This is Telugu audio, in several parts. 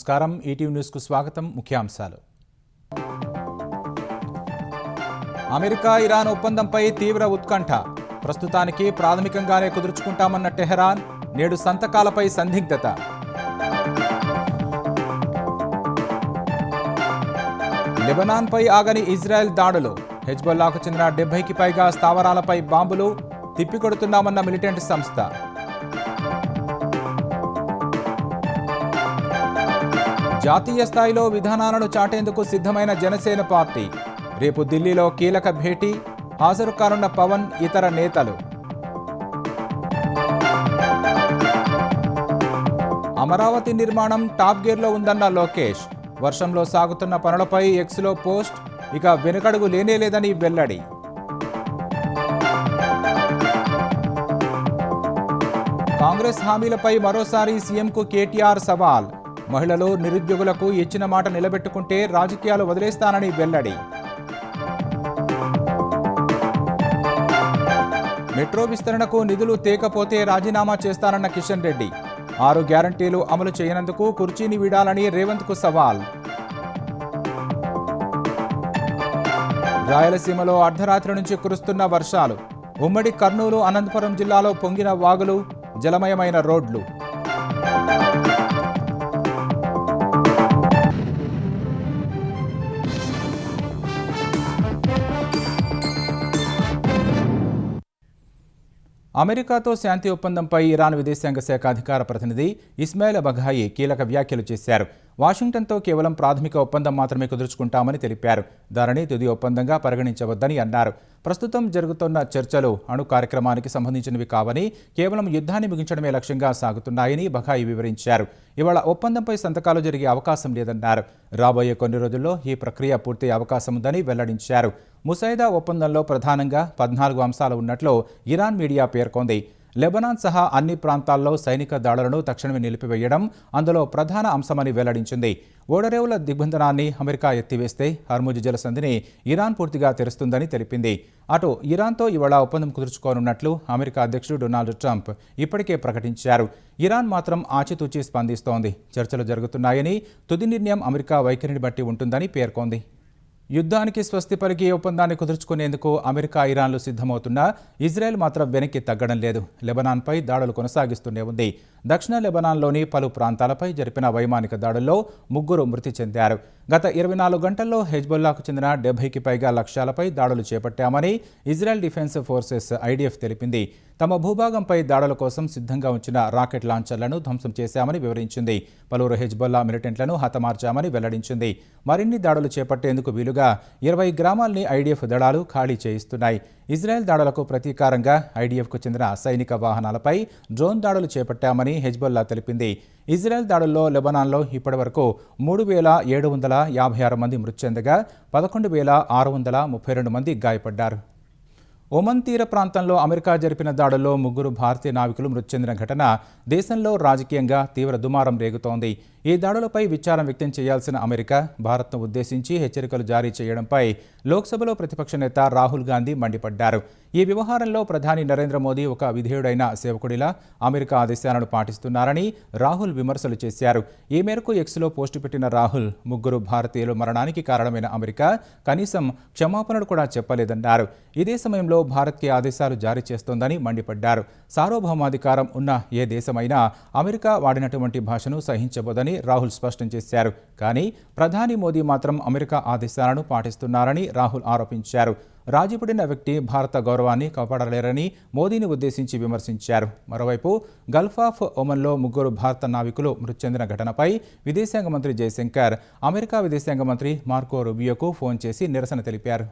నమస్కారం. ఈటీవీ న్యూస్కు స్వాగతం. ముఖ్యాంశాలు. అమెరికా ఇరాన్ ఒప్పందంపై తీవ్ర ఉత్కంఠ. ప్రస్తుతానికి ప్రాథమికంగానే కుదుర్చుకుంటామన్న టెహరాన్. నేడు సంతకాలపై సందిగ్ధత. లెబనాన్పై ఆగని ఇజ్రాయెల్ దాడులు. హెజ్బొల్లాకు చెందిన 70కి పైగా స్థావరాలపై బాంబులు తిప్పికొడుతున్నామన్న మిలిటెంట్ సంస్థ. జాతీయ స్థాయిలో విధానాలను చాటేందుకు సిద్ధమైన జనసేన పార్టీ. రేపు ఢిల్లీలో కీలక భేటీ. హాజరు కానున్న పవన్, ఇతర నేతలు. అమరావతి నిర్మాణం టాప్ గేర్లో ఉందన్న లోకేష్. వర్షంలో సాగుతున్న పనులపై ఎక్స్లో పోస్ట్. ఇక వెనుకడుగు లేనేలేదని వెల్లడి. కాంగ్రెస్ హామీలపై మరోసారి సీఎంకు కేటీఆర్ సవాల్. మహిళలు, నిరుద్యోగులకు ఇచ్చిన మాట నిలబెట్టుకుంటే రాజకీయాలు వదిలేస్తానని వెల్లడి. మెట్రో విస్తరణకు నిధులు తేకపోతే రాజీనామా చేస్తానన్న కిషన్ రెడ్డి. 6 గ్యారంటీలు అమలు చేయనందుకు కుర్చీని వీడాలని రేవంత్కు సవాల్. రాయలసీమలో అర్ధరాత్రి నుంచి కురుస్తున్న వర్షాలు. ఉమ్మడి కర్నూలు, అనంతపురం జిల్లాలో పొంగిన వాగులు, జలమయమైన రోడ్లు. అమెరికాతో శాంతి ఒప్పందంపై ఇరాన్ విదేశాంగ శాఖ అధికార ప్రతినిధి ఇస్మాయిల్ బఘాయి కీలక వ్యాఖ్యలు చేశారు. వాషింగ్టన్తో కేవలం ప్రాథమిక ఒప్పందం మాత్రమే కుదుర్చుకుంటామని తెలిపారు. దానిని తుది ఒప్పందంగా పరిగణించవద్దని అన్నారు. ప్రస్తుతం జరుగుతున్న చర్చలు అణు కార్యక్రమానికి సంబంధించినవి కావని, కేవలం యుద్ధాన్ని ముగించడమే లక్ష్యంగా సాగుతున్నాయని బఘాయి వివరించారు. ఇవాళ ఒప్పందంపై సంతకాలు జరిగే అవకాశం లేదన్నారు. రాబోయే కొన్ని రోజుల్లో ఈ ప్రక్రియ పూర్తయ్యే అవకాశం ఉందని వెల్లడించారు. ముసాయిదా ఒప్పందంలో ప్రధానంగా 14 అంశాలు ఉన్నట్లు ఇరాన్ మీడియా పేర్కొంది. లెబనాన్ సహా అన్ని ప్రాంతాల్లో సైనిక దాడులను తక్షణమే నిలిపివేయడం అందులో ప్రధాన అంశమని వెల్లడించింది. ఓడరేవుల దిగ్బంధనాన్ని అమెరికా ఎత్తివేస్తే హర్ముజ్ జలసంధిని ఇరాన్ పూర్తిగా తెరుస్తుందని తెలిపింది. అటు ఇరాన్తో ఇవాళ ఒప్పందం కుదుర్చుకోనున్నట్లు అమెరికా అధ్యక్షుడు డొనాల్డ్ ట్రంప్ ఇప్పటికే ప్రకటించారు. ఇరాన్ మాత్రం ఆచితూచి స్పందిస్తోంది. చర్చలు జరుగుతున్నాయని, తుది నిర్ణయం అమెరికా వైఖరిని బట్టి ఉంటుందని పేర్కొంది. యుద్ధానికి స్వస్తి పలికి ఒప్పందాన్ని కుదుర్చుకునేందుకు అమెరికా, ఇరాన్లు సిద్ధమవుతున్నా ఇజ్రాయెల్ మాత్రం వెనక్కి తగ్గడం లేదు. లెబనాన్పై దాడులు కొనసాగిస్తూనే ఉంది. దక్షిణ లెబనాన్లోని పలు ప్రాంతాలపై జరిపిన వైమానిక దాడుల్లో 3 మృతి చెందారు. గత 24 గంటల్లో హెజ్బొల్లాకు చెందిన 70కి పైగా లక్ష్యాలపై దాడులు చేపట్టామని ఇజ్రాయెల్ డిఫెన్స్ ఫోర్సెస్ IDF తెలిపింది. తమ భూభాగంపై దాడుల కోసం సిద్ధంగా ఉంచిన రాకెట్ లాంచర్లను ధ్వంసం చేశామని వివరించింది. పలువురు హెజ్బొల్లా మిలిటెంట్లను హతమార్చామని వెల్లడించింది. మరిన్ని దాడులు చేపట్టేందుకు వీలుగా 20 గ్రామాల్ని IDF దళాలు ఖాళీ చేయిస్తున్నాయి. ఇజ్రాయెల్ దాడులకు ప్రతీకారంగా IDFకు చెందిన సైనిక వాహనాలపై డ్రోన్ దాడులు చేపట్టామని హెజ్బొల్లా తెలిపింది. ఇజ్రాయెల్ దాడుల్లో లెబనాన్లో ఇప్పటివరకు 3,756 మంది మృతి చెందగా 11,632 మంది గాయపడ్డారు. ఒమన్ తీర ప్రాంతంలో అమెరికా జరిపిన దాడుల్లో 3 భారతీయ నావికులు మృతి చెందిన ఘటన దేశంలో రాజకీయంగా తీవ్ర దుమారం రేగుతోంది. ఈ దాడులపై విచారం వ్యక్తం చేయాల్సిన అమెరికా భారత్ను ఉద్దేశించి హెచ్చరికలు జారీ చేయడంపై లోక్సభలో ప్రతిపక్ష నేత రాహుల్ గాంధీ మండిపడ్డారు. ఈ వ్యవహారంలో ప్రధాని నరేంద్ర మోదీ ఒక విధేయుడైన సేవకుడిలా అమెరికా ఆదేశాలను పాటిస్తున్నారని రాహుల్ విమర్శలు చేశారు. ఈ మేరకు ఎక్స్లో పోస్టు పెట్టిన రాహుల్ 3 భారతీయుల మరణానికి కారణమైన అమెరికా కనీసం క్షమాపణలు కూడా చెప్పలేదన్నారు. ఇదే సమయంలో భారత్కి ఆదేశాలు జారీ చేస్తోందని మండిపడ్డారు. సార్వభౌమాధికారం ఉన్న ఏ దేశమైనా అమెరికా వాడినటువంటి భాషను సహించబోదని రాహుల్ స్పష్టం చేశారు. కానీ ప్రధాని మోదీ మాత్రం అమెరికా ఆదేశాలను పాటిస్తున్నారని రాహుల్ ఆరోపించారు. రాజీపడిన వ్యక్తి భారత గౌరవాన్ని కాపాడలేరని మోదీని ఉద్దేశించి విమర్శించారు. మరోవైపు గల్ఫ్ ఆఫ్ ఒమన్లో 3 భారత నావికులు మృతి చెందిన ఘటనపై విదేశాంగ మంత్రి జయశంకర్ అమెరికా విదేశాంగ మంత్రి మార్కో రూబియోకు ఫోన్ చేసి నిరసన తెలిపారు.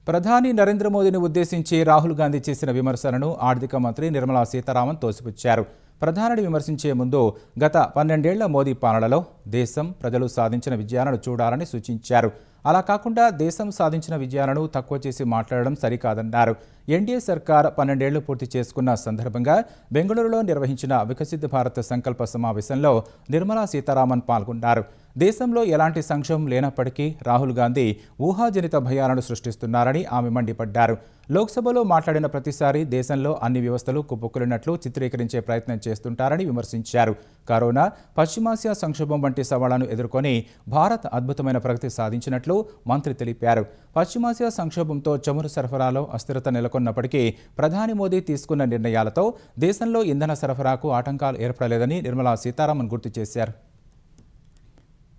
ప్రధాని నరేంద్ర మోదీని ఉద్దేశించి రాహుల్ గాంధీ చేసిన విమర్శలను ఆర్థిక మంత్రి నిర్మలా సీతారామన్ తోసిపుచ్చారు. ప్రధానిని విమర్శించే ముందు గత 12 ఏళ్ల మోదీ పాలనలో దేశం, ప్రజలు సాధించిన విజయాలను చూడాలని సూచించారు. అలా కాకుండా దేశం సాధించిన విజయాలను తక్కువ చేసి మాట్లాడడం సరికాదన్నారు. ఎన్డీఏ సర్కార్ 12 ఏళ్లు పూర్తి చేసుకున్న సందర్భంగా బెంగళూరులో నిర్వహించిన వికసిత్ భారత్ సంకల్ప సమావేశంలో నిర్మలా సీతారామన్ పాల్గొన్నారు. దేశంలో ఎలాంటి సంక్షోభం లేనప్పటికీ రాహుల్ గాంధీ ఊహాజనిత భయాలను సృష్టిస్తున్నారని ఆమె మండిపడ్డారు. లోక్సభలో మాట్లాడిన ప్రతిసారి దేశంలో అన్ని వ్యవస్థలు కుప్పకూలినట్లు చిత్రీకరించే ప్రయత్నం చేస్తుంటారని విమర్శించారు. కరోనా, పశ్చిమాసియా సంక్షోభం వంటి సవాళ్లను ఎదుర్కొని భారత్ అద్భుతమైన ప్రగతి సాధించినట్లు మంత్రి తెలిపారు. పశ్చిమాసియా సంక్షోభంతో చమురు సరఫరాలో అస్థిరత నెలకొన్నప్పటికీ ప్రధాని మోదీ తీసుకున్న నిర్ణయాలతో దేశంలో ఇంధన సరఫరాకు ఆటంకాలు ఏర్పడలేదని నిర్మలా సీతారామన్ గుర్తు చేశారు.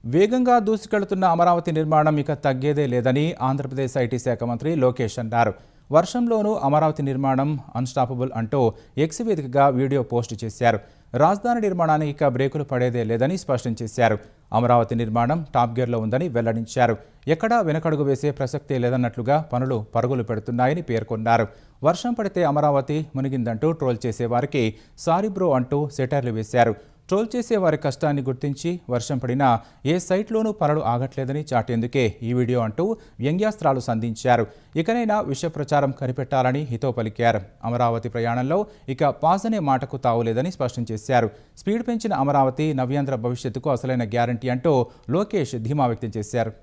వేగంగా దూసుకెళ్తున్న అమరావతి నిర్మాణం ఇక తగ్గేదే లేదని ఆంధ్రప్రదేశ్ ఐటీ శాఖ మంత్రి లోకేష్ అన్నారు. వర్షంలోనూ అమరావతి నిర్మాణం అన్స్టాపబుల్ అంటూ ఎక్స్ వేదికగా వీడియో పోస్టు చేశారు. రాజధాని నిర్మాణానికి ఇక బ్రేకులు పడేదే లేదని స్పష్టం చేశారు. అమరావతి నిర్మాణం టాప్ గేర్లో ఉందని వెల్లడించారు. ఎక్కడా వెనకడుగు వేసే ప్రసక్తే లేదన్నట్లుగా పనులు పరుగులు పెడుతున్నాయని పేర్కొన్నారు. వర్షం పడితే అమరావతి మునిగిందంటూ ట్రోల్ చేసేవారికి సారీ బ్రో అంటూ సెటైర్లు వేశారు. ట్రోల్ చేసే వారి కష్టాన్ని గుర్తించి వర్షం పడినా ఏ సైట్లోనూ పనులు ఆగట్లేదని చాటేందుకే ఈ వీడియో అంటూ వ్యంగ్యాస్త్రాలు సంధించారు. ఇకనైనా విష ప్రచారం కనిపెట్టాలని హితో పలికారు. అమరావతి ప్రయాణంలో ఇక పాజ్ అనే మాటకు తావులేదని స్పష్టం చేశారు. స్పీడ్ పెంచిన అమరావతి నవ్యాంధ్ర భవిష్యత్తుకు అసలైన గ్యారంటీ అంటూ లోకేష్ ధీమా వ్యక్తం చేశారు.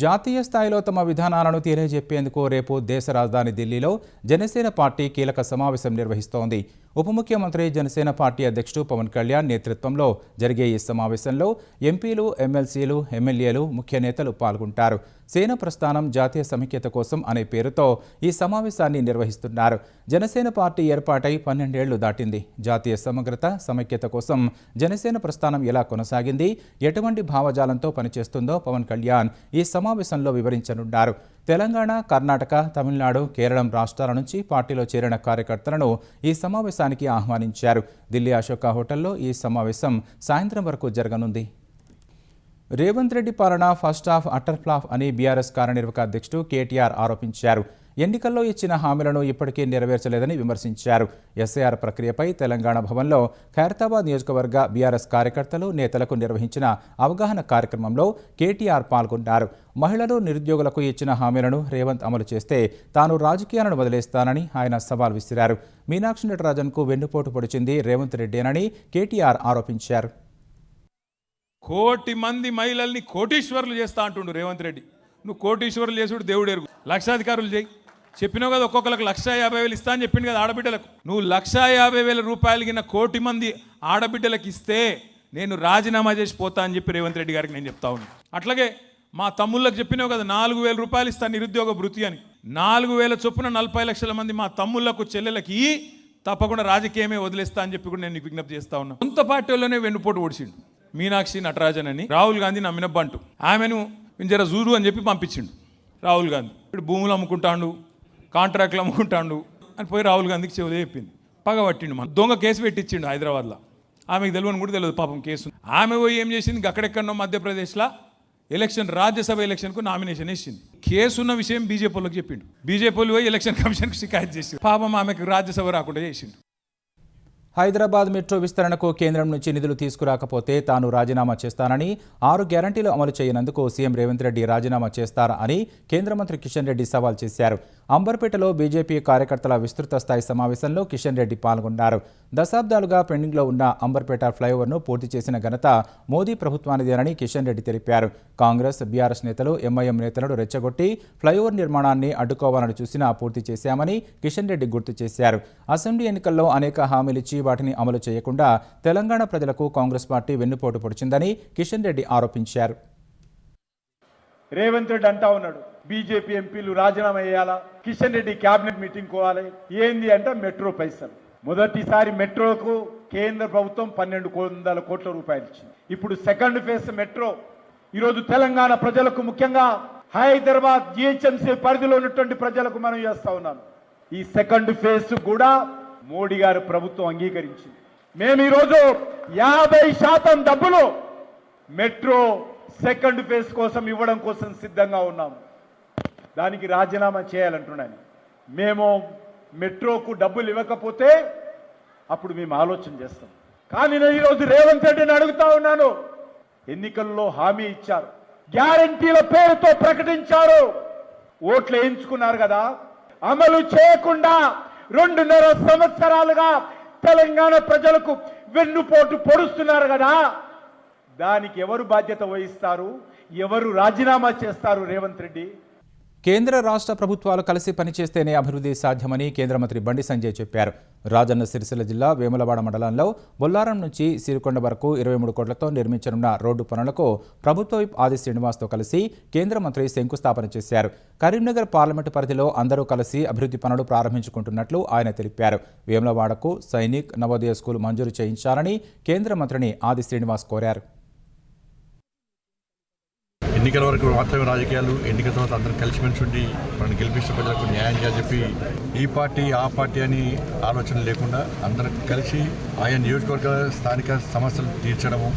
జాతీయ స్థాయిలో తమ విధానాలను తెలియజెప్పేందుకు రేపు దేశ రాజధాని ఢిల్లీలో జనసేన పార్టీ కీలక సమావేశం నిర్వహిస్తోంది. ఉప ముఖ్యమంత్రి జనసేన పార్టీ అధ్యక్షుడు పవన్ కళ్యాణ్ నేతృత్వంలో జరిగే ఈ సమావేశంలో ఎంపీలు, ఎమ్మెల్సీలు, ఎమ్మెల్యేలు, ముఖ్య నేతలు పాల్గొంటారు. సేన ప్రస్థానం జాతీయ సమైక్యత కోసం అనే పేరుతో ఈ సమావేశాన్ని నిర్వహిస్తున్నారు. జనసేన పార్టీ ఏర్పాటై 12 ఏళ్లు దాటింది. జాతీయ సమగ్రత, సమైక్యత కోసం జనసేన ప్రస్థానం ఎలా కొనసాగింది, ఎటువంటి భావజాలంతో పనిచేస్తుందో పవన్ కళ్యాణ్ ఈ సమావేశంలో వివరించనున్నారు. తెలంగాణ, కర్ణాటక, తమిళనాడు, కేరళం రాష్ట్రాల నుంచి పార్టీలో చేరిన కార్యకర్తలను ఈ సమావేశానికి ఆహ్వానించారు. ఢిల్లీ అశోక హోటల్లో ఈ సమావేశం సాయంత్రం వరకు జరగనుంది. రేవంత్ రెడ్డి పాలన ఫస్ట్ హాఫ్ అటర్ ఫ్లాప్ అని బీఆర్ఎస్ కార్యనిర్వాహక అధ్యక్షుడు కేటీఆర్ ఆరోపించారు. ఎన్నికల్లో ఇచ్చిన హామీలను ఇప్పటికీ నెరవేర్చలేదని విమర్శించారు. ఎస్ఐఆర్ ప్రక్రియపై తెలంగాణ భవన్లో ఖైరతాబాద్ నియోజకవర్గ బీఆర్ఎస్ కార్యకర్తలు, నేతలకు నిర్వహించిన అవగాహన కార్యక్రమంలో కేటీఆర్ పాల్గొన్నారు. మహిళలు, నిరుద్యోగులకు ఇచ్చిన హామీలను రేవంత్ అమలు చేస్తే తాను రాజకీయాలను వదిలేస్తానని ఆయన సవాల్ విసిరారు. మీనాక్షి నటరాజన్కు వెన్నుపోటు పొడిచింది రేవంత్ రెడ్డేనని కేటీఆర్ ఆరోపించారు. కోటి మంది మహిళల్ని కోటీశ్వరులు చేస్తా అంటుండు రేవంత్ రెడ్డి. నువ్వు కోటీశ్వరులు చేసుడు దేవుడు ఎరుగు. లక్షాధికారులు చేయి చెప్పినావు కదా, ఒక్కొక్కరికి 150,000 ఇస్తా అని చెప్పింది కదా ఆడబిడ్డలకు. నువ్వు 150,000 రూపాయలు కింద కోటి మంది ఆడబిడ్డలకు ఇస్తే నేను రాజీనామా చేసి పోతా అని చెప్పి రేవంత్ రెడ్డి గారికి నేను చెప్తా ఉన్నాను. అట్లాగే మా తమ్ముళ్ళకి చెప్పినావు కదా 4,000 రూపాయలు ఇస్తా నిరుద్యోగ భృతి అని. 4,000 చొప్పున 40 లక్షల మంది మా తమ్ముళ్లకు, చెల్లెలకి తప్పకుండా రాజకీయమే వదిలేస్తా అని చెప్పి కూడా నేను నీకు విజ్ఞప్తి చేస్తా ఉన్నా. సొంత పార్టీలోనే వెన్నుపోటు ఓడిచిండు మీనాక్షి నటరాజన్ అని. రాహుల్ గాంధీ నమ్మినబ్బంటు ఆమెను జర జూరు అని చెప్పి పంపించిండు రాహుల్ గాంధీ. ఇప్పుడు భూములు అమ్ముకుంటాడు, కాంట్రాక్ట్లు అమ్ముకుంటాడు అని పోయి రాహుల్ గాంధీకి చెవుదే చెప్పింది. పగబట్టిండు. మన దొంగ కేసు పెట్టించిండు హైదరాబాద్లో. ఆమెకు తెలియని కూడా తెలియదు పాపం కేసు. ఆమె పోయి ఏం చేసింది, అక్కడెక్కడో మధ్యప్రదేశ్లో ఎలక్షన్, రాజ్యసభ ఎలక్షన్కు నామినేషన్ వేసింది. కేసు ఉన్న విషయం బీజేపీ వాళ్ళకి చెప్పిండు. బీజేపీ వాళ్ళు పోయి ఎలక్షన్ కమిషన్కి షికాయత్ చేసి పాపం ఆమెకు రాజ్యసభ రాకుండా చేసిండు. హైదరాబాద్ మెట్రో విస్తరణకు కేంద్రం నుంచి నిధులు తీసుకురాకపోతే తాను రాజీనామా చేస్తానని, 6 గ్యారంటీలు అమలు చేయనందుకు సీఎం రేవంత్ రెడ్డి రాజీనామా చేస్తారా అని కేంద్ర మంత్రి కిషన్ రెడ్డి సవాల్ చేశారు. అంబర్పేటలో బీజేపీ కార్యకర్తల విస్తృత స్థాయి సమావేశంలో కిషన్ రెడ్డి పాల్గొన్నారు. దశాబ్దాలుగా పెండింగ్లో ఉన్న అంబర్పేట ఫ్లైఓవర్ను పూర్తి చేసిన ఘనత మోదీ ప్రభుత్వానిదేనని కిషన్ రెడ్డి తెలిపారు. కాంగ్రెస్, బీఆర్ఎస్ నేతలు, ఎంఐఎం నేతలను రెచ్చగొట్టి ఫ్లైఓవర్ నిర్మాణాన్ని అడ్డుకోవాలని చూసినా పూర్తి చేశామని కిషన్ రెడ్డి గుర్తు చేశారు. అసెంబ్లీ ఎన్నికల్లో అనేక హామీలిచ్చి వాటిని అమలు చేయకుండా తెలంగాణ ప్రజలకు కాంగ్రెస్ పార్టీ వెన్నుపోటు పొడిచిందని కిషన్ రెడ్డి ఆరోపించారు. రేవంత్ రెడ్డి అంటా ఉన్నాడు బీజేపీ ఎంపీలు రాజీనామా చేయాలా, కిషన్ రెడ్డి క్యాబినెట్ మీటింగ్ కోవాలి. ఏంది అంటే మెట్రో పైసలు. మొదటిసారి మెట్రోకు కేంద్ర ప్రభుత్వం 1,200 కోట్ల రూపాయలు ఇచ్చింది. ఇప్పుడు సెకండ్ ఫేజ్ మెట్రో ఈరోజు తెలంగాణ ప్రజలకు, ముఖ్యంగా హైదరాబాద్ జిహెచ్ఎంసీ పరిధిలో ఉన్నటువంటి ప్రజలకు మనం చేస్తా ఉన్నాం. ఈ సెకండ్ ఫేజ్ కూడా మోడీ గారు ప్రభుత్వం అంగీకరించింది. మేము ఈరోజు 50% డబ్బులు మెట్రో సెకండ్ ఫేజ్ కోసం ఇవ్వడం కోసం సిద్ధంగా ఉన్నాము. దానికి రాజీనామా చేయాలంటున్నాను. మేము మెట్రోకు డబ్బులు ఇవ్వకపోతే అప్పుడు మేము ఆలోచన చేస్తాం. కానీ నేను ఈరోజు రేవంత్ రెడ్డిని అడుగుతా ఉన్నాను, ఎన్నికల్లో హామీ ఇచ్చారు గ్యారంటీల పేరుతో ప్రకటించారు, ఓట్లు వేయించుకున్నారు కదా, అమలు చేయకుండా 2.5 సంవత్సరాలుగా తెలంగాణ ప్రజలకు వెన్నుపోటు పొడుస్తున్నారు కదా, దానికి ఎవరు బాధ్యత వహిస్తారు? ఎవరు రాజీనామా చేస్తారు? రేవంత్ రెడ్డి. కేంద్ర రాష్ట్ర ప్రభుత్వాలు కలిసి పనిచేస్తేనే అభివృద్ధి సాధ్యమని కేంద్ర మంత్రి బండి సంజయ్ చెప్పారు. రాజన్న సిరిసిల్ల జిల్లా వేములవాడ మండలంలో బొల్లారం నుంచి సిరికొండ వరకు 23 కోట్లతో నిర్మించనున్న రోడ్డు పనులకు ప్రభుత్వ విప్ ఆది శ్రీనివాస్తో కలిసి కేంద్ర మంత్రి శంకుస్థాపన చేశారు. కరీంనగర్ పార్లమెంటు పరిధిలో అందరూ కలిసి అభివృద్ధి పనులు ప్రారంభించుకుంటున్నట్లు ఆయన తెలిపారు. వేములవాడకు సైనిక్ నవోదయ స్కూల్ మంజూరు చేయించాలని కేంద్ర మంత్రిని ఆది శ్రీనివాస్ కోరారు. ఎన్నికల వరకు మాత్రమే రాజకీయాలు, ఎన్నికల తర్వాత అందరం కలిసిమెలిసి ఉండి మనం గెలిపించిన ప్రజలకు న్యాయం చేయాలని చెప్పి ఈ పార్టీ ఆ పార్టీ అని ఆలోచన లేకుండా అందరం కలిసి ఆయా నియోజకవర్గ స్థానిక సమస్యలు తీర్చడము,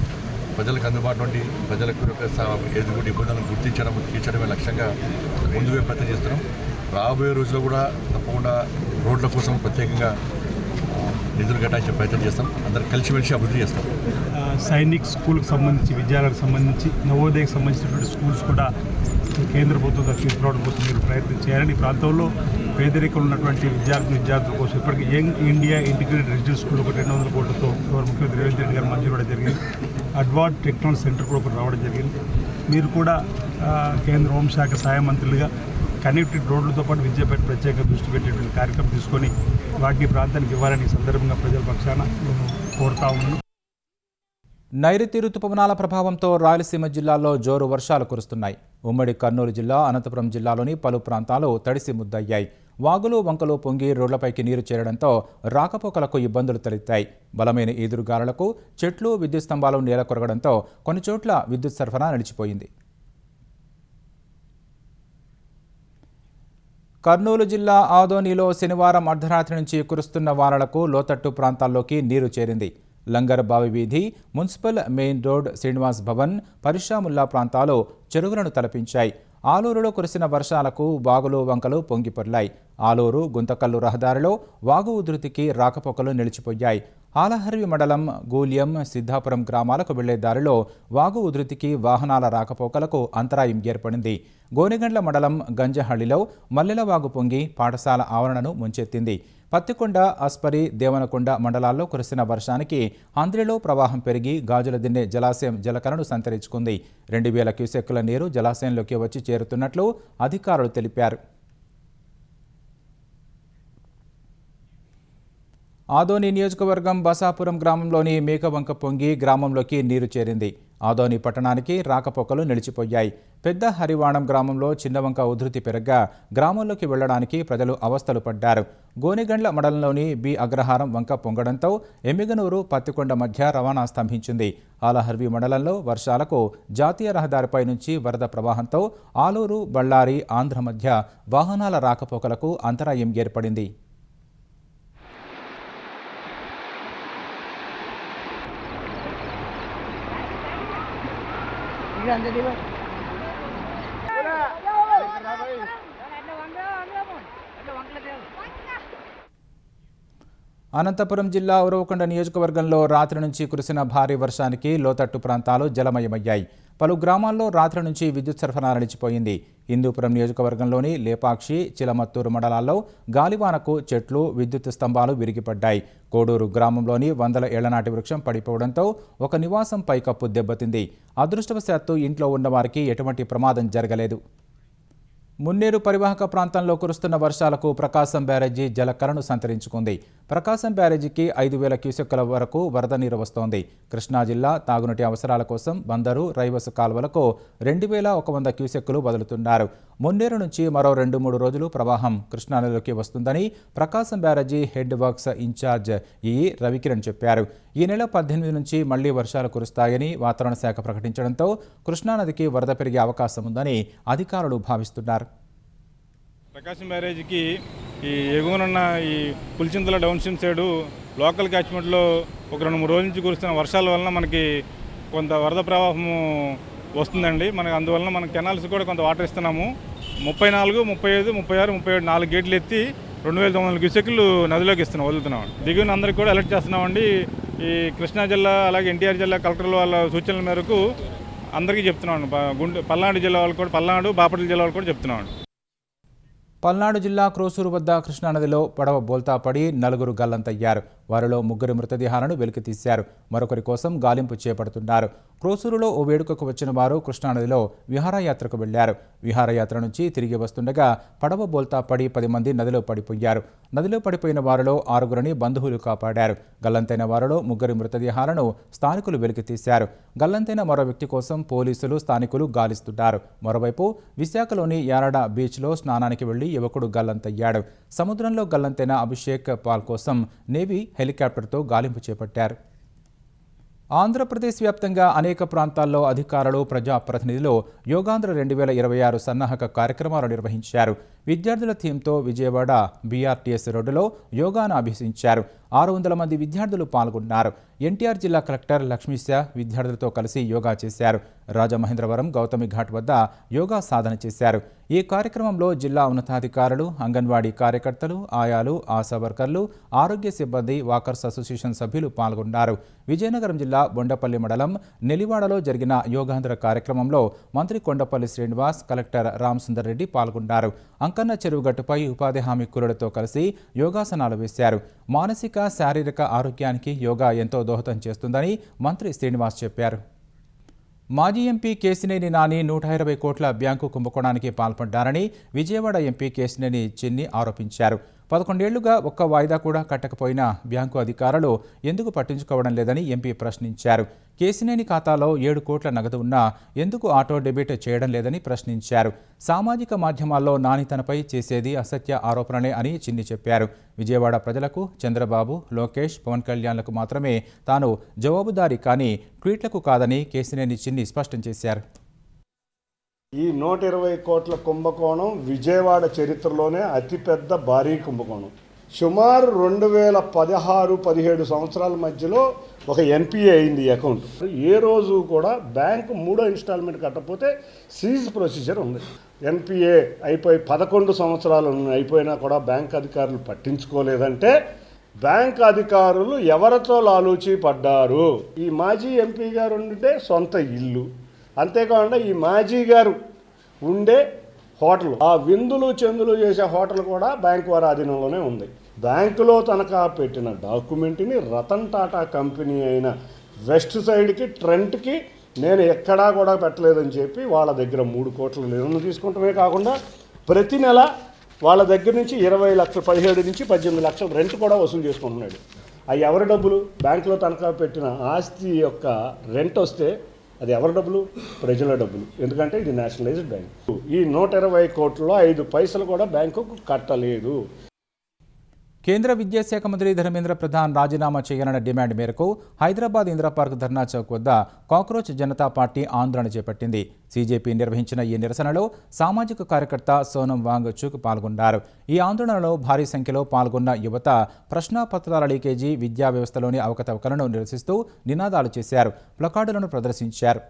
ప్రజలకు అందుబాటులో ఉండి ప్రజలకు ఎదుగుడి ఇబ్బందులను గుర్తించడం తీర్చడమే లక్ష్యంగా ముందుగా ప్రయత్నం చేస్తున్నాం. రాబోయే రోజుల్లో కూడా తప్పకుండా రోడ్ల కోసం ప్రత్యేకంగా నిధులు కేటాయించే ప్రయత్నం చేస్తాం. అందరం కలిసిమెలిసి అభివృద్ధి చేస్తాం. సైనిక్ స్కూల్కి సంబంధించి, విద్యాలయాలకు సంబంధించి, నవోదయకు సంబంధించినటువంటి స్కూల్స్ కూడా కేంద్ర ప్రభుత్వం తీసుకురావడం కోసం మీరు ప్రయత్నం చేయాలని, ఈ ప్రాంతంలో పేదరికలు ఉన్నటువంటి విద్యార్థుల కోసం ఇప్పటికీ young India integrated residential school ఒక 200 కోట్లతో ముఖ్యమంత్రి రేవంత్ రెడ్డి గారు మంజూరు చేయడం జరిగింది. అడ్వాన్స్ టెక్నాలజీ సెంటర్ కూడా ఒకటి రావడం జరిగింది. మీరు కూడా కేంద్ర హోంశాఖ సహాయ మంత్రులుగా కనెక్టెడ్ రోడ్లతో పాటు విద్యపై ప్రత్యేక దృష్టి పెట్టేటువంటి కార్యక్రమం తీసుకొని వాటిని ప్రాంతానికి ఇవ్వాలని సందర్భంగా ప్రజల పక్షాన నేను కోరుతా ఉన్నాను. నైరుతి రుతుపవనాల ప్రభావంతో రాయలసీమ జిల్లాల్లో జోరు వర్షాలు కురుస్తున్నాయి. ఉమ్మడి కర్నూలు జిల్లా, అనంతపురం జిల్లాలోని పలు ప్రాంతాలు తడిసి ముద్దయ్యాయి. వాగులు వంకలు పొంగి రోడ్లపైకి నీరు చేరడంతో రాకపోకలకు ఇబ్బందులు తలెత్తాయి. బలమైన ఈదురుగాలులకు చెట్లు, విద్యుత్ స్తంభాలు నేల కొరగడంతో కొన్ని చోట్ల విద్యుత్ సరఫరా నిలిచిపోయింది. కర్నూలు జిల్లా ఆదోనిలో శనివారం అర్ధరాత్రి నుంచి కురుస్తున్న వానలకు లోతట్టు ప్రాంతాల్లోకి నీరు చేరింది. లంగర్ బావి వీధి, municipal main road, Srinivas Bhavan, పరిషాముల్లా ప్రాంతాలు చెరువులను తలపించాయి. ఆలూరులో కురిసిన వర్షాలకు వాగులు వంకలు పొంగిపొర్లాయి. ఆలూరు గుంతకల్లు రహదారిలో వాగు ఉధృతికి రాకపోకలు నిలిచిపోయాయి. ఆలహర్వి మండలం గూల్యం, సిద్ధాపురం గ్రామాలకు వెళ్లే దారిలో వాగు ఉధృతికి వాహనాల రాకపోకలకు అంతరాయం ఏర్పడింది. గోనెగండ్ల మండలం గంజహళ్లిలో మల్లెల వాగు పొంగి పాఠశాల ఆవరణను ముంచెత్తింది. పత్తికొండ, అస్పరి, దేవనకొండ మండలాల్లో కురిసిన వర్షానికి హంద్రిలో ప్రవాహం పెరిగి గాజుల దిన్నె జలాశయం జలకలను సంతరించుకుంది. 2000 క్యూసెక్కుల నీరు జలాశయంలోకి వచ్చి చేరుతున్నట్లు అధికారులు తెలిపారు. ఆదోని నియోజకవర్గం బసాపురం గ్రామంలోని మేకవంక పొంగి గ్రామంలోకి నీరు చేరింది. ఆదోని పట్టణానికి రాకపోకలు నిలిచిపోయాయి. పెద్ద హరివాణం గ్రామంలో చిన్నవంక ఉధృతి పెరగ్గా గ్రామంలోకి వెళ్లడానికి ప్రజలు అవస్థలు పడ్డారు. గోనెగండ్ల మండలంలోని బి అగ్రహారం వంక పొంగడంతో ఎమ్మిగనూరు, పత్తికొండ మధ్య రవాణా స్తంభించింది. ఆలహర్వి మండలంలో వర్షాలకు జాతీయ రహదారిపై నుంచి వరద ప్రవాహంతో ఆలూరు, బళ్ళారి, ఆంధ్ర మధ్య వాహనాల రాకపోకలకు అంతరాయం ఏర్పడింది. అనంతపురం జిల్లా ఉరవకొండ నియోజకవర్గంలో రాత్రి నుంచి కురిసిన భారీ వర్షానికి లోతట్టు ప్రాంతాలు జలమయమయ్యాయి. పలు గ్రామాల్లో రాత్రి నుంచి విద్యుత్ సరఫరా నిలిచిపోయింది. హిందూపురం నియోజకవర్గంలోని లేపాక్షి, చిలమత్తూరు మండలాల్లో గాలివానకు చెట్లు, విద్యుత్ స్తంభాలు విరిగిపడ్డాయి. కోడూరు గ్రామంలోని 100 ఏళ్ల నాటి వృక్షం పడిపోవడంతో ఒక నివాసం పైకప్పు దెబ్బతింది. అదృష్టవశాత్తు ఇంట్లో ఉన్న వారికి ఎటువంటి ప్రమాదం జరగలేదు. మున్నేరు పరివాహక ప్రాంతంలో కురుస్తున్న వర్షాలకు ప్రకాశం బ్యారేజీ జలకలను సంతరించుకుంది. ప్రకాశం బ్యారేజీకి 5000 క్యూసెక్కుల వరకు వరద నీరు వస్తోంది. కృష్ణా జిల్లా తాగునీటి అవసరాల కోసం బందరు, రైవసు కాల్వలకు 2100 క్యూసెక్కులు వదులుతున్నారు. మున్నేరు నుంచి మరో 2-3 రోజులు ప్రవాహం కృష్ణానదిలోకి వస్తుందని ప్రకాశం బ్యారేజీ head works incharge EE Ravikiran చెప్పారు. ఈ నెల 18 నుంచి మళ్లీ వర్షాలు కురుస్తాయని వాతావరణ శాఖ ప్రకటించడంతో కృష్ణానదికి వరద పెరిగే అవకాశం ఉందని అధికారులు భావిస్తున్నారు. ప్రకాశం బ్యారేజీకి ఈ ఎగువనున్న ఈ Pulichintala downstream side local క్యాచ్మెంట్లో ఒక 2-3 రోజుల నుంచి కురుస్తున్న వర్షాల వలన మనకి కొంత వరద ప్రవాహము వస్తుందండి. మనకి అందువలన మన కెనాల్స్ కూడా కొంత వాటర్ ఇస్తున్నాము. 34, 35, 36, 37 4 గేట్లు ఎత్తి 2900 క్యూసెక్లు నదిలోకి వదులుతున్నాం. దిగువన అందరికీ కూడా అలర్ట్ చేస్తున్నామండి. ఈ కృష్ణా జిల్లా అలాగే ఎన్టీఆర్ జిల్లా కలెక్టర్ల వాళ్ళ సూచనల మేరకు అందరికీ చెప్తున్నాను, పల్నాడు జిల్లా వాళ్ళు కూడా, పల్నాడు బాపట్ల జిల్లా వాళ్ళు కూడా చెప్తున్నాను. పల్నాడు జిల్లా క్రోసూరు వద్ద కృష్ణానదిలో పడవ బోల్తా పడి 4 గల్లంతయ్యారు. వారిలో 3 మృతదేహాలను వెలికితీశారు. మరొకరి కోసం గాలింపు చేపడుతున్నారు. క్రోసూరులో ఓ వేడుకకు వచ్చిన వారు కృష్ణానదిలో విహారయాత్రకు వెళ్లారు. విహారయాత్ర నుంచి తిరిగి వస్తుండగా పడవ బోల్తా పడి 10 మంది నదిలో పడిపోయారు. నదిలో పడిపోయిన వారిలో 6గురిని బంధువులు కాపాడారు. గల్లంతైన వారిలో 3 మృతదేహాలను స్థానికులు వెలికితీశారు. గల్లంతైన మరో వ్యక్తి కోసం పోలీసులు, స్థానికులు గాలిస్తున్నారు. మరోవైపు విశాఖలోని యారడ బీచ్లో స్నానానికి వెళ్లి యువకుడు గల్లంతయ్యాడు. సముద్రంలో గల్లంతైన అభిషేక్ పాల్ కోసం నేవీ హెలికాప్టర్తో గాలింపు చేపట్టారు. ఆంధ్రప్రదేశ్ వ్యాప్తంగా అనేక ప్రాంతాల్లో అధికారులు, ప్రజాప్రతినిధులు యోగాంధ్ర 2026 సన్నాహక కార్యక్రమాలు నిర్వహించారు. విద్యార్థుల థీమ్తో విజయవాడ బీఆర్టీఎస్ రోడ్డులో యోగాను అభ్యసించారు. 600 మంది విద్యార్థులు పాల్గొన్నారు. ఎన్టీఆర్ జిల్లా కలెక్టర్ లక్ష్మీశ విద్యార్థులతో కలిసి యోగా చేశారు. రాజమహేంద్రవరం గౌతమి ఘాట్ వద్ద యోగా సాధన చేశారు. ఈ కార్యక్రమంలో జిల్లా ఉన్నతాధికారులు, అంగన్వాడీ కార్యకర్తలు, ఆయాలు, ఆశా వర్కర్లు, ఆరోగ్య సిబ్బంది, వాకర్స్ అసోసియేషన్ సభ్యులు పాల్గొన్నారు. విజయనగరం జిల్లా బొండపల్లి మండలం నెలివాడలో జరిగిన యోగాంధ్ర కార్యక్రమంలో మంత్రి కొండపల్లి శ్రీనివాస్, కలెక్టర్ రామసుందర్ రెడ్డి పాల్గొన్నారు. అంకన్న చెరువు గట్టుపై ఉపాధి హామీ కూలీలతో కలిసి యోగాసనాలు వేశారు. మానసిక, శారీరక ఆరోగ్యానికి యోగా ఎంతో దోహదం చేస్తుందని మంత్రి శ్రీనివాస్ చెప్పారు. మాజీ ఎంపీ కేశినేని నాని 120 కోట్ల బ్యాంకు కుంభకోణానికి పాల్పడ్డారని విజయవాడ ఎంపీ కేశినేని చిన్ని ఆరోపించారు. 11 ఏళ్లుగా ఒక్క వాయిదా కూడా కట్టకపోయిన బ్యాంకు అధికారులు ఎందుకు పట్టించుకోవడం లేదని ఎంపీ ప్రశ్నించారు. కేశినేని ఖాతాలో 7 కోట్ల నగదు ఉన్నా ఎందుకు ఆటో డెబిట్ చేయడం లేదని ప్రశ్నించారు. సామాజిక మాధ్యమాల్లో నాని తనపై చేసేది అసత్య ఆరోపణలే అని చిన్ని చెప్పారు. విజయవాడ ప్రజలకు, చంద్రబాబు, లోకేష్, పవన్ కళ్యాణ్లకు మాత్రమే తాను జవాబుదారీ కానీ ట్వీట్లకు కాదని కేశినేని చిన్ని స్పష్టం చేశారు. ఈ 120 కోట్ల కుంభకోణం విజయవాడ చరిత్రలోనే అతిపెద్ద భారీ కుంభకోణం. సుమారు 2016-17 సంవత్సరాల మధ్యలో ఒక ఎన్పిఏ అయింది ఈ అకౌంట్. ఏ రోజు కూడా బ్యాంకు 3వ ఇన్స్టాల్మెంట్ కట్టకపోతే సీజ్ ప్రొసీజర్ ఉంది. ఎన్పిఏ అయిపోయి 11 సంవత్సరాలు అయిపోయినా కూడా బ్యాంక్ అధికారులు పట్టించుకోలేదంటే బ్యాంక్ అధికారులు ఎవరితో లాలూచి పడ్డారు. ఈ మాజీ ఎంపీ గారు ఉంటే సొంత ఇల్లు, అంతేకాకుండా ఈ మాజీ గారు ఉండే హోటల్, ఆ విందులు చెందులు చేసే హోటల్ కూడా బ్యాంకు వారి ఆధీనంలోనే ఉంది. బ్యాంకులో తనఖా పెట్టిన డాక్యుమెంట్ని రతన్ టాటా కంపెనీ అయిన వెస్ట్ సైడ్కి, ట్రెంట్కి నేను ఎక్కడా కూడా పెట్టలేదని చెప్పి వాళ్ళ దగ్గర 3 కోట్ల లోన్లు తీసుకుంటమే కాకుండా ప్రతి నెల వాళ్ళ దగ్గర నుంచి 20 లక్షలు, 17 నుంచి 18 లక్షలు రెంట్ కూడా వసూలు చేసుకుంటున్నాడు. అవి ఎవరి డబ్బులు? బ్యాంకులో తనఖా పెట్టిన ఆస్తి యొక్క రెంట్ వస్తే అది ఎవరి డబ్బులు? ప్రజల డబ్బులు. ఎందుకంటే ఇది నేషనలైజ్డ్ బ్యాంక్. ఈ 120 కోట్లలో 5 పైసలు కూడా బ్యాంకుకు కట్టలేదు. కేంద్ర విద్యాశాఖ మంత్రి ధర్మేంద్ర ప్రధాన్ రాజీనామా చేయాలన్న డిమాండ్ మేరకు హైదరాబాద్ ఇందిరా పార్క్ ధర్నా చౌక్ వద్ద కాక్రోచ్ జనతా పార్టీ ఆందోళన చేపట్టింది. సీజేపీ నిర్వహించిన ఈ నిరసనలో సామాజిక కార్యకర్త సోనం వాంగ్ చుక్ పాల్గొన్నారు. ఈ ఆందోళనలో భారీ సంఖ్యలో పాల్గొన్న యువత ప్రశ్నాపత్రాల లీకేజీ, విద్యా వ్యవస్థలోని అవకతవకలను నిరసిస్తూ నినాదాలు చేశారు, ప్లకార్డులను ప్రదర్శించారు.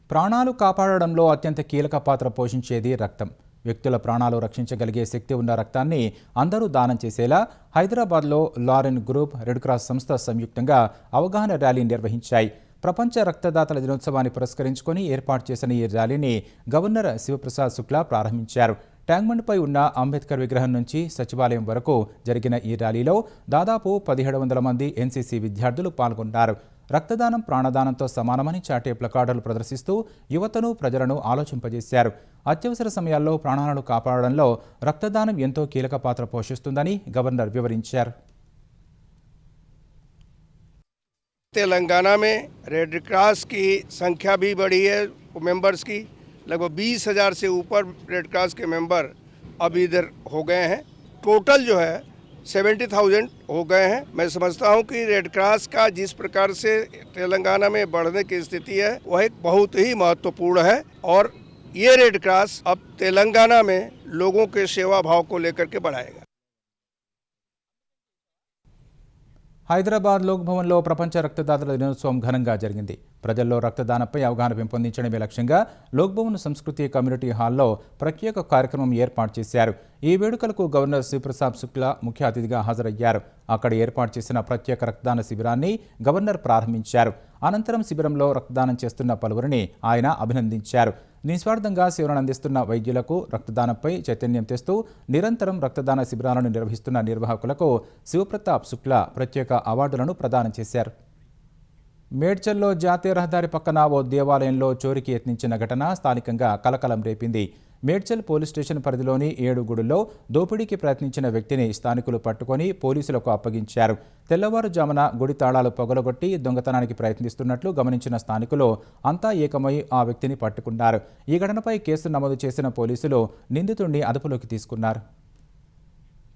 ప్రాణాలు కాపాడడంలో అత్యంత కీలక పాత్ర పోషించేది రక్తం. వ్యక్తుల ప్రాణాలు రక్షించగలిగే శక్తి ఉన్న రక్తాన్ని అందరూ దానం చేసేలా హైదరాబాద్లో లారెన్ గ్రూప్, రెడ్ క్రాస్ సంస్థ సంయుక్తంగా అవగాహన ర్యాలీ నిర్వహించాయి. ప్రపంచ రక్తదాతల దినోత్సవాన్ని పురస్కరించుకొని ఏర్పాటు చేసిన ఈ ర్యాలీని గవర్నర్ శివప్రసాద్ శుక్లా ప్రారంభించారు. ట్యాంక్బండ్పై ఉన్న అంబేద్కర్ విగ్రహం నుంచి సచివాలయం వరకు జరిగిన ఈ ర్యాలీలో దాదాపు 1700 మంది ఎన్సీసీ విద్యార్థులు పాల్గొన్నారు. రక్తదానం ప్రాణదానంతో సమానమని చాటే ప్లకార్డులు ప్రదర్శిస్తూ యువతను, ప్రజలను ఆలోచింపజేశారు. అత్యవసర సమయాల్లో ప్రాణాలను కాపాడడంలో రక్తదానం ఎంతో కీలక పాత్ర పోషిస్తుందని గవర్నర్ వివరించారు. तेलंगाना में रेड क्रॉस की संख्या भी बढ़ी है, मेंबर्स की लगभग 20,000 से ऊपर रेड क्रॉस के मेंबर अब इधर हो गए हैं. टोटल जो है 70,000 हो गए हैं. मैं समझता हूं कि रेड क्रॉस का जिस प्रकार से तेलंगाना में बढ़ने की स्थिति है वह एक बहुत ही महत्वपूर्ण है और ये रेड क्रॉस अब तेलंगाना में लोगों के सेवा भाव को लेकर के बढ़ाएगा. హైదరాబాద్ లోక్ భవన్లో ప్రపంచ రక్తదాతల దినోత్సవం ఘనంగా జరిగింది. ప్రజల్లో రక్తదానంపై అవగాహన పెంపొందించడమే లక్ష్యంగా లోక్ భవన్ సంస్కృతి కమ్యూనిటీ హాల్లో ప్రత్యేక కార్యక్రమం ఏర్పాటు చేశారు. ఈ వేడుకలకు గవర్నర్ శివప్రతాప్ శుక్లా ముఖ్య అతిథిగా హాజరయ్యారు. అక్కడ ఏర్పాటు చేసిన ప్రత్యేక రక్తదాన శిబిరాన్ని గవర్నర్ ప్రారంభించారు. అనంతరం శిబిరంలో రక్తదానం చేస్తున్న పలువురిని ఆయన అభినందించారు. నిస్వార్థంగా సేవలను అందిస్తున్న వైద్యులకు రక్తదానంపై చైతన్యం తెస్తూ నిరంతరం రక్తదాన శిబిరాలను నిర్వహిస్తున్న నిర్వాహకులకు శివప్రతాప్ శుక్లా ప్రత్యేక అవార్డులను ప్రదానం చేశారు. మేడ్చల్లో జాతీయ రహదారి పక్కన ఓ దేవాలయంలో చోరీకి యత్నించిన ఘటన స్థానికంగా కలకలం రేపింది. మేడ్చల్ పోలీస్ స్టేషన్ పరిధిలోని 7 గుడుల్లో దోపిడీకి ప్రయత్నించిన వ్యక్తిని స్థానికులు పట్టుకొని పోలీసులకు అప్పగించారు. తెల్లవారుజామున గుడి తాళాలు పగలగొట్టి దొంగతనానికి ప్రయత్నిస్తున్నట్లు గమనించిన స్థానికులు అంతా ఏకమై ఆ వ్యక్తిని పట్టుకున్నారు. ఈ ఘటనపై కేసు నమోదు చేసిన పోలీసులు నిందితుడిని అదుపులోకి తీసుకున్నారు.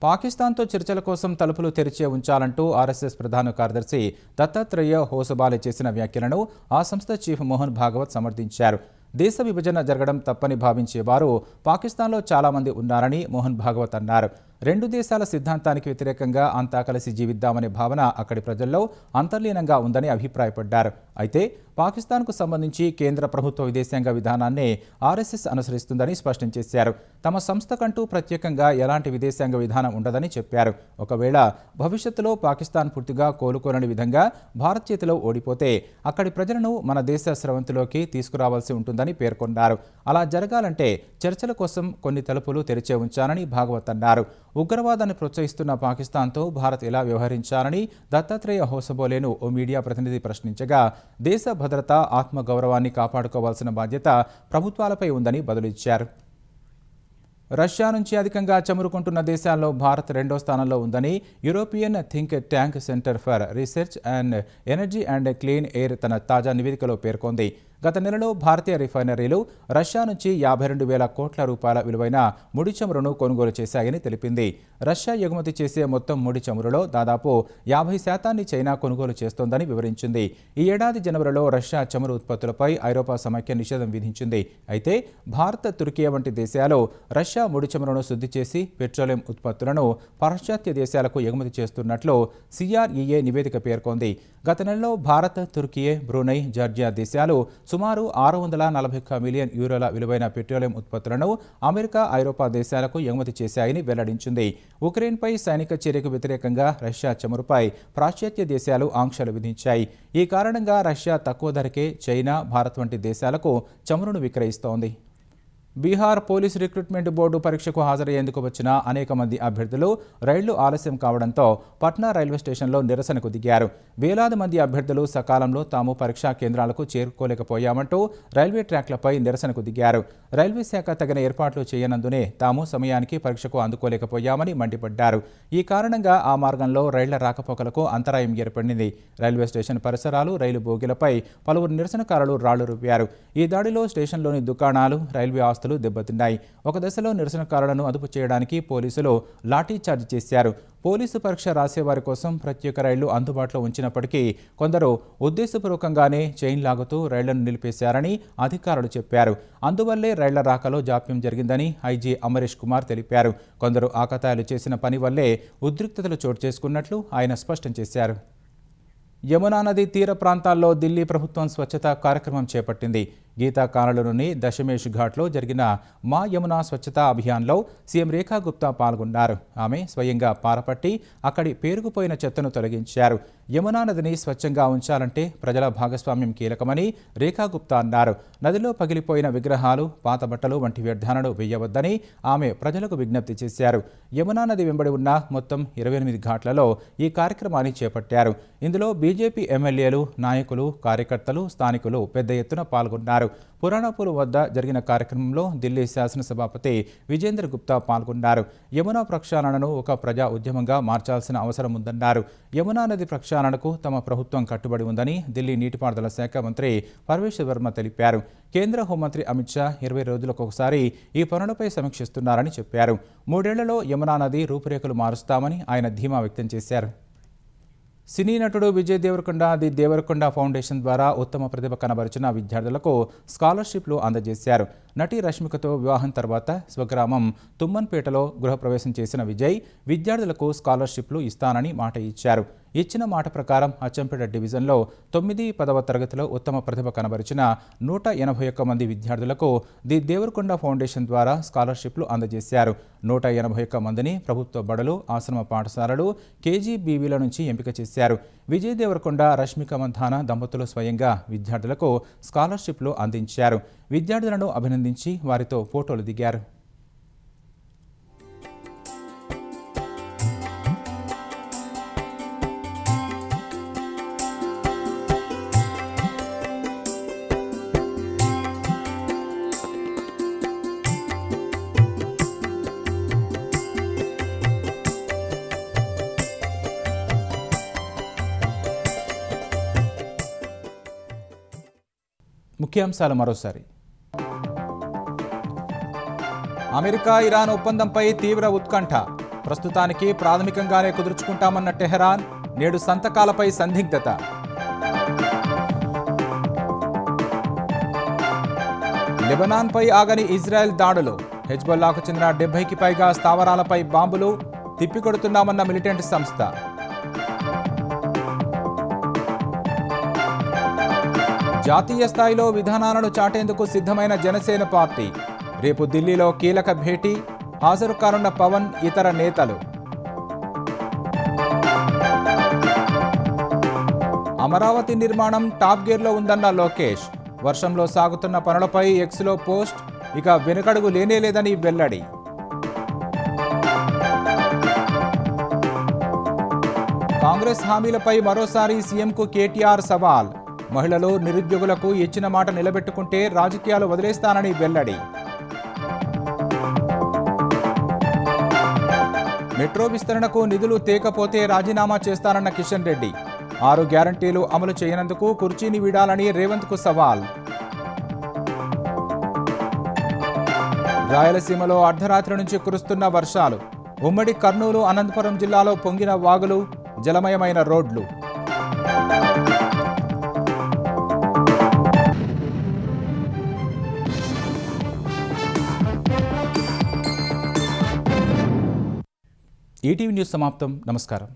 పాకిస్తాన్తో చర్చల కోసం తలుపులు తెరిచే ఉంచాలంటూ ఆర్ఎస్ఎస్ ప్రధాన కార్యదర్శి దత్తాత్రేయ హోసబాలే చేసిన వ్యాఖ్యలను ఆ సంస్థ చీఫ్ మోహన్ భాగవత్ సమర్థించారు. దేశ విభజన జరగడం తప్పని భావించేవారు పాకిస్తాన్లో చాలామంది ఉన్నారని మోహన్ భాగవత్ అన్నారు. 2 దేశాల సిద్ధాంతానికి వ్యతిరేకంగా అంతా కలిసి జీవిద్దామనే భావన అక్కడి ప్రజల్లో అంతర్లీనంగా ఉందని అభిప్రాయపడ్డారు. అయితే పాకిస్తాన్కు సంబంధించి కేంద్ర ప్రభుత్వ విదేశాంగ విధానాన్నే ఆర్ఎస్ఎస్ అనుసరిస్తుందని స్పష్టం చేశారు. తమ సంస్థకంటూ ప్రత్యేకంగా ఎలాంటి విదేశాంగ విధానం ఉండదని చెప్పారు. ఒకవేళ భవిష్యత్తులో పాకిస్తాన్ పూర్తిగా కోలుకోలేని విధంగా భారత్ చేతిలో ఓడిపోతే అక్కడి ప్రజలను మన దేశ స్రవంతిలోకి తీసుకురావాల్సి ఉంటుందని పేర్కొన్నారు. అలా జరగాలంటే చర్చల కోసం కొన్ని తలుపులు తెరిచే ఉంచాలని భాగవత్ అన్నారు. ఉగ్రవాదాన్ని ప్రోత్సహిస్తున్న పాకిస్తాన్తో భారత్ ఎలా వ్యవహరించాలని దత్తాత్రేయ హోసబోలేను ఓ మీడియా ప్రతినిధి ప్రశ్నించగా దేశ భద్రత, ఆత్మగౌరవాన్ని కాపాడుకోవాల్సిన బాధ్యత ప్రభుత్వాలపై ఉందని బదులిచ్చారు. రష్యా నుంచి అధికంగా చమురుకుంటున్న దేశాల్లో భారత్ 2వ స్థానంలో ఉందని European think tank centre for research and energy and clean air తన తాజా నివేదికలో పేర్కొంది. గత నెలలో భారతీయ రిఫైనరీలు రష్యా నుంచి 52,000 కోట్ల రూపాయల విలువైన ముడి చమురును కొనుగోలు చేశాయని తెలిపింది. రష్యా ఎగుమతి చేసే మొత్తం ముడి చమురులో దాదాపు 50% చైనా కొనుగోలు చేస్తోందని వివరించింది. ఈ ఏడాది జనవరిలో రష్యా చమురు ఉత్పత్తులపై ఐరోపా సమైక్య నిషేధం విధించింది. అయితే భారత్, తుర్కియా వంటి దేశాలు రష్యా ముడి చమురును శుద్ధి చేసి పెట్రోలియం ఉత్పత్తులను పాశ్చాత్య దేశాలకు ఎగుమతి చేస్తున్నట్లు CREA నివేదిక పేర్కొంది. గత నెలలో భారత్, తుర్కియే, బ్రూనై, జార్జియా దేశాలు సుమారు 641 మిలియన్ యూరోల విలువైన పెట్రోలియం ఉత్పత్తులను అమెరికా, ఐరోపా దేశాలకు ఎగుమతి చేశాయని వెల్లడించింది. ఉక్రెయిన్పై సైనిక చర్యకు వ్యతిరేకంగా రష్యా చమురుపై పాశ్చాత్య దేశాలు ఆంక్షలు విధించాయి. ఈ కారణంగా రష్యా తక్కువ ధరకే చైనా, భారత్ వంటి దేశాలకు చమురును విక్రయిస్తోంది. బీహార్ పోలీసు రిక్రూట్మెంట్ బోర్డు పరీక్షకు హాజరయ్యేందుకు వచ్చిన అనేక మంది అభ్యర్థులు రైళ్లు ఆలస్యం కావడంతో పట్నా రైల్వే స్టేషన్లో నిరసనకు దిగారు. వేలాది మంది అభ్యర్థులు సకాలంలో తాము పరీక్షా కేంద్రాలకు చేరుకోలేకపోయామంటూ రైల్వే ట్రాక్లపై నిరసనకు దిగారు. రైల్వే శాఖ తగిన ఏర్పాట్లు చేయనందునే తాము సమయానికి పరీక్షకు అందుకోలేకపోయామని మండిపడ్డారు. ఈ కారణంగా ఆ మార్గంలో రైళ్ల రాకపోకలకు అంతరాయం ఏర్పడింది. రైల్వే స్టేషన్ పరిసరాలు, రైలు బోగీలపై పలువురు నిరసనకారులు రాళ్లు రువ్వారు. ఈ దాడిలో స్టేషన్లోని దుకాణాలు, రైల్వే ఆస్తులు దెబ్బతిన్నాయి. ఒక దశలో నిరసనకారులను అదుపు చేయడానికి పోలీసులు లాఠీచార్జ్ చేశారు. పోలీసు పరీక్ష రాసేవారి కోసం ప్రత్యేక రైళ్లు అందుబాటులో ఉంచినప్పటికీ కొందరు ఉద్దేశపూర్వకంగానే చైన్ లాగుతూ రైళ్లను నిలిపేశారని అధికారులు చెప్పారు. అందువల్లే రైళ్ల రాకలో జాప్యం జరిగిందని ఐజీ అమరీష్ కుమార్ తెలిపారు. కొందరు ఆకతాయిలు చేసిన పని వల్లే ఉద్రిక్తతలు చోటు చేసుకున్నట్లు ఆయన స్పష్టం చేశారు. యమునా నది తీర ప్రాంతాల్లో ఢిల్లీ ప్రభుత్వం స్వచ్ఛతా కార్యక్రమం చేపట్టింది. గీతా కాలనీలోని దశమేష్ ఘాట్లో జరిగిన మా యమునా స్వచ్ఛతా అభియాన్లో సీఎం రేఖా గుప్తా పాల్గొన్నారు. ఆమె స్వయంగా పారపట్టి అక్కడి పేరుకుపోయిన చెత్తను తొలగించారు. యమునా నదిని స్వచ్ఛంగా ఉంచాలంటే ప్రజల భాగస్వామ్యం కీలకమని రేఖా గుప్తా అన్నారు. నదిలో పగిలిపోయిన విగ్రహాలు, పాత బట్టలు వంటి వ్యర్థాలను వేయవద్దని ఆమె ప్రజలకు విజ్ఞప్తి చేశారు. యమునా నది వెంబడి ఉన్న మొత్తం 28 ఘాట్లలో ఈ కార్యక్రమాన్ని చేపట్టారు. ఇందులో బీజేపీ ఎమ్మెల్యేలు, నాయకులు, కార్యకర్తలు, స్థానికులు పెద్ద ఎత్తున పాల్గొన్నారు. పురాణపూర్ వద్ద జరిగిన కార్యక్రమంలో ఢిల్లీ శాసనసభాపతి విజేంద్ర గుప్తా పాల్గొన్నారు. యమునా ప్రక్షాళనను ఒక ప్రజా ఉద్యమంగా మార్చాల్సిన అవసరం ఉందన్నారు. యమునా నది ప్రక్షాళనకు తమ ప్రభుత్వం కట్టుబడి ఉందని ఢిల్లీ నీటిపారుదల శాఖ మంత్రి పరమేశ్వర్ వర్మ తెలిపారు. కేంద్ర హోంమంత్రి అమిత్ షా 20 రోజులకొకసారి ఈ పనులపై సమీక్షిస్తున్నారని చెప్పారు. 3 ఏళ్లలో యమునా నది రూపురేఖలు మారుస్తామని ఆయన ధీమా వ్యక్తం చేశారు. సినీ నటుడు విజయ్ దేవరకొండ ది దేవరకొండ ఫౌండేషన్ ద్వారా ఉత్తమ ప్రతిభ కనబరిచిన విద్యార్థులకు స్కాలర్షిప్లు అందజేశారు. నటి రష్మికతో వివాహం తర్వాత స్వగ్రామం తుమ్మన్పేటలో గృహప్రవేశం చేసిన విజయ్ విద్యార్థులకు స్కాలర్షిప్లు ఇస్తానని మాట ఇచ్చారు. ఇచ్చిన మాట ప్రకారం అచ్చంపేట డివిజన్లో 9, 10వ తరగతిలో ఉత్తమ ప్రతిభ కనబరిచిన 181 మంది విద్యార్థులకు ది దేవరకొండ ఫౌండేషన్ ద్వారా స్కాలర్షిప్లు అందజేశారు. 181 మందిని ప్రభుత్వ బడులు, ఆశ్రమ పాఠశాలలు, కేజీబీవీల నుంచి ఎంపిక చేశారు. విజయ్ దేవరకొండ, రష్మిక మంధాన దంపతులు స్వయంగా విద్యార్థులకు స్కాలర్షిప్లు అందించారు. విద్యార్థులను అభినందించి వారితో ఫోటోలు దిగారు. ముఖ్యాంశాలు మరోసారి. అమెరికా ఇరాన్ ఒప్పందంపై తీవ్ర ఉత్కంఠ. ప్రస్తుతానికి ప్రాథమికంగానే కుదుర్చుకుంటామన్న టెహరాన్, నేడు సంతకాలపై సందిగ్ధత. లెబనాన్పై ఆగని ఇజ్రాయెల్ దాడులు. హెజ్బొల్లాకు చెందిన 70కి పైగా స్థావరాలపై బాంబులు తిప్పికొడుతున్నామన్న మిలిటెంట్ సంస్థ. జాతీయ స్థాయిలో విధానాలను చాటేందుకు సిద్ధమైన జనసేన పార్టీ. రేపు ఢిల్లీలో కీలక భేటీ, హాజరు కానున్న పవన్, ఇతర నేతలు. అమరావతి నిర్మాణం టాప్ గేర్లో ఉందన్న లోకేష్. వర్షంలో సాగుతున్న పనులపై ఎక్స్లో పోస్ట్, ఇక వెనుకడుగు లేనేలేదని వెల్లడి. కాంగ్రెస్ హామీలపై మరోసారి సీఎంకు కేటీఆర్ సవాల్. మహిళలు, నిరుద్యోగులకు ఇచ్చిన మాట నిలబెట్టుకుంటే రాజకీయాలు వదిలేస్తానని వెల్లడి. మెట్రో విస్తరణకు నిధులు తేకపోతే రాజీనామా చేస్తానన్న కిషన్ రెడ్డి. 6 గ్యారంటీలు అమలు చేయనందుకు కుర్చీని వీడాలని రేవంత్కు సవాల్. రాయలసీమలో అర్ధరాత్రి నుంచి కురుస్తున్న వర్షాలు. ఉమ్మడి కర్నూలు, అనంతపురం జిల్లాలో పొంగిన వాగులు, జలమయమైన రోడ్లు. ఈటీవీ న్యూస్ సమాప్తం. నమస్కారం.